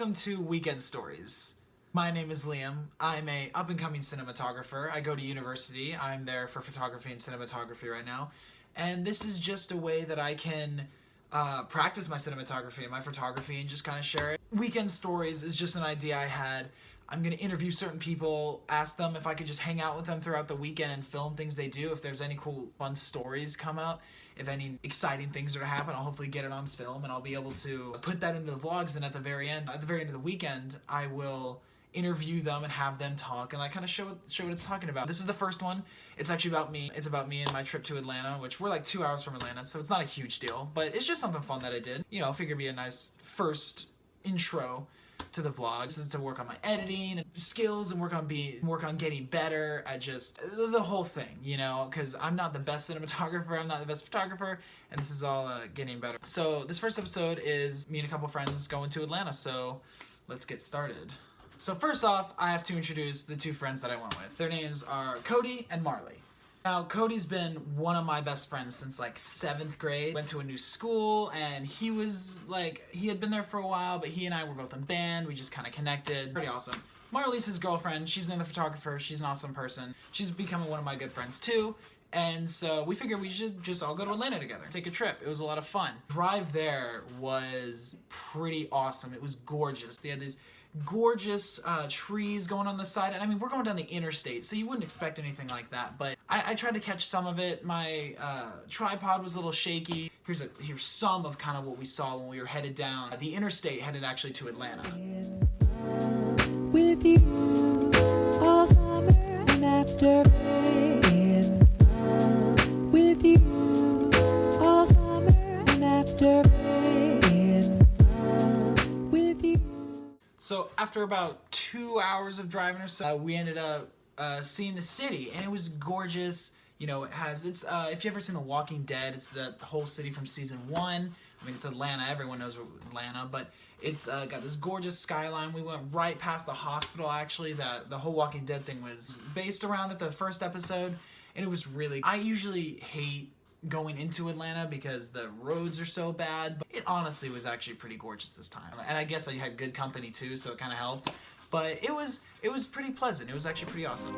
welcome to Weekend Stories. My name is Liam. I'm a up-and-coming cinematographer. I go to university. I'm there for photography and cinematography right now. And this is just a way that I can practice my cinematography and my photography and just kind of share it. Weekend Stories is just an idea I had. I'm going to interview certain people, ask them if I could just hang out with them throughout the weekend and film things they do. If there's any cool, fun stories come out, if any exciting things are to happen, I'll hopefully get it on film and I'll be able to put that into the vlogs. And at the very end of the weekend, I will interview them and have them talk and I kind of show what it's talking about. This is the first one. It's actually about me. It's about me and my trip to Atlanta, which we're like 2 hours from Atlanta, so it's not a huge deal, but it's just something fun that I did. You know, I figured it'd be a nice first intro to the vlog. This is to work on my editing and skills and work on getting better at just the whole thing, you know, because I'm not the best cinematographer, I'm not the best photographer, and this is all getting better. So this first episode is me and a couple friends going to Atlanta, so let's get started. So first off, I have to introduce the two friends that I went with. Their names are Cody and Marley. Now, Cody's been one of my best friends since like 7th grade. Went to a new school and he had been there for a while, but he and I were both in band. We just kind of connected. Pretty awesome. Marley's his girlfriend. She's another photographer. She's an awesome person. She's becoming one of my good friends too. And so we figured we should just all go to Atlanta together, take a trip. It was a lot of fun. Drive there was pretty awesome. It was gorgeous. They had these gorgeous trees going on the side, and I mean we're going down the interstate, so you wouldn't expect anything like that, but I tried to catch some of it. My tripod was a little shaky. Here's some of kind of what we saw when we were headed down the interstate, headed actually to Atlanta. With you all summer and after rain. With you all summer and after rain. With you. So after about 2 hours of driving or so, we ended up seeing the city, and it was gorgeous. You know, it's if you've ever seen The Walking Dead, it's the whole city from season 1. I mean, it's Atlanta. Everyone knows Atlanta, but it's got this gorgeous skyline. We went right past the hospital, actually, that the whole Walking Dead thing was based around at the first episode, and it was really... I usually hate going into Atlanta because the roads are so bad, but it honestly was actually pretty gorgeous this time. And I guess I had good company too, so it kind of helped. But it was pretty pleasant. It was actually pretty awesome.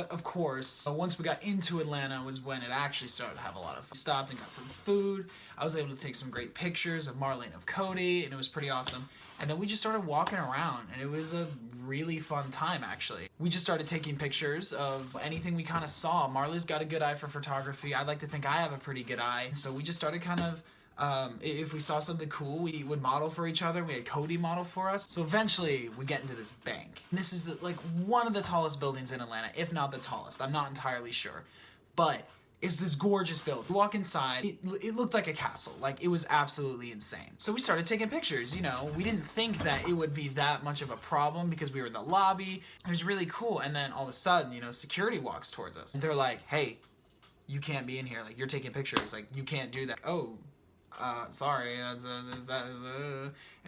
Of course, once we got into Atlanta was when it actually started to have a lot of fun. We stopped and got some food. I was able to take some great pictures of Marley and of Cody, and it was pretty awesome. And then we just started walking around, and it was a really fun time, actually. We just started taking pictures of anything we kind of saw. Marley's got a good eye for photography. I'd like to think I have a pretty good eye. So we just started kind of if we saw something cool, we would model for each other. We had Cody model for us. So eventually we get into this bank. And this is like one of the tallest buildings in Atlanta, if not the tallest. I'm not entirely sure, but it's this gorgeous building. We walk inside, it looked like a castle. Like, it was absolutely insane. So we started taking pictures, you know. We didn't think that it would be that much of a problem because we were in the lobby. It was really cool. And then all of a sudden, you know, security walks towards us. And they're like, hey, you can't be in here. Like, you're taking pictures. Like, you can't do that. Oh, sorry, and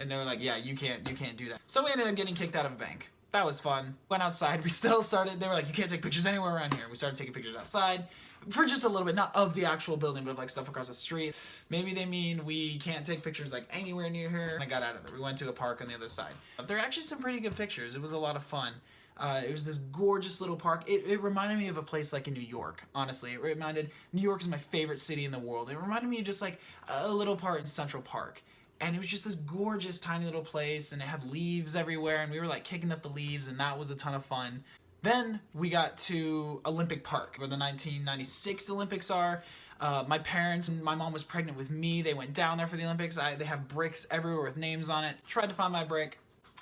they were like, yeah, you can't do that. So we ended up getting kicked out of a bank. That was fun. Went outside, we still started, they were like, you can't take pictures anywhere around here. We started taking pictures outside for just a little bit, not of the actual building, but of like stuff across the street. Maybe they mean we can't take pictures like anywhere near here. And I got out of there. We went to a park on the other side. There are actually some pretty good pictures. It was a lot of fun. It was this gorgeous little park. It reminded me of a place like in New York, honestly. New York is my favorite city in the world. It reminded me of just like a little part in Central Park. And it was just this gorgeous tiny little place, and it had leaves everywhere, and we were like kicking up the leaves, and that was a ton of fun. Then we got to Olympic Park, where the 1996 Olympics are. My mom was pregnant with me. They went down there for the Olympics. They have bricks everywhere with names on it. Tried to find my brick.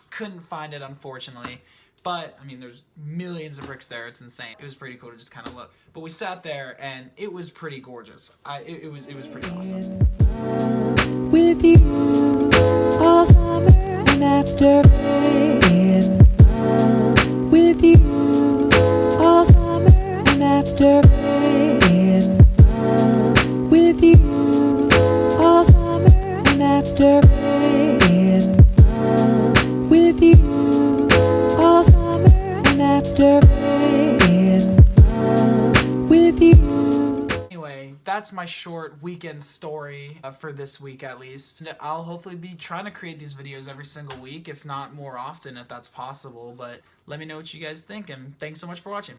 Couldn't find it, unfortunately. But, I mean, there's millions of bricks there. It's insane. It was pretty cool to just kind of look. But we sat there, and it was pretty gorgeous. It was pretty awesome. With you all summer and after rain. With you all summer and after rain. With you all summer and after rain. With you after being in love with you. Anyway, that's my short weekend story for this week at least. And I'll hopefully be trying to create these videos every single week, if not more often if that's possible. But let me know what you guys think, and thanks so much for watching.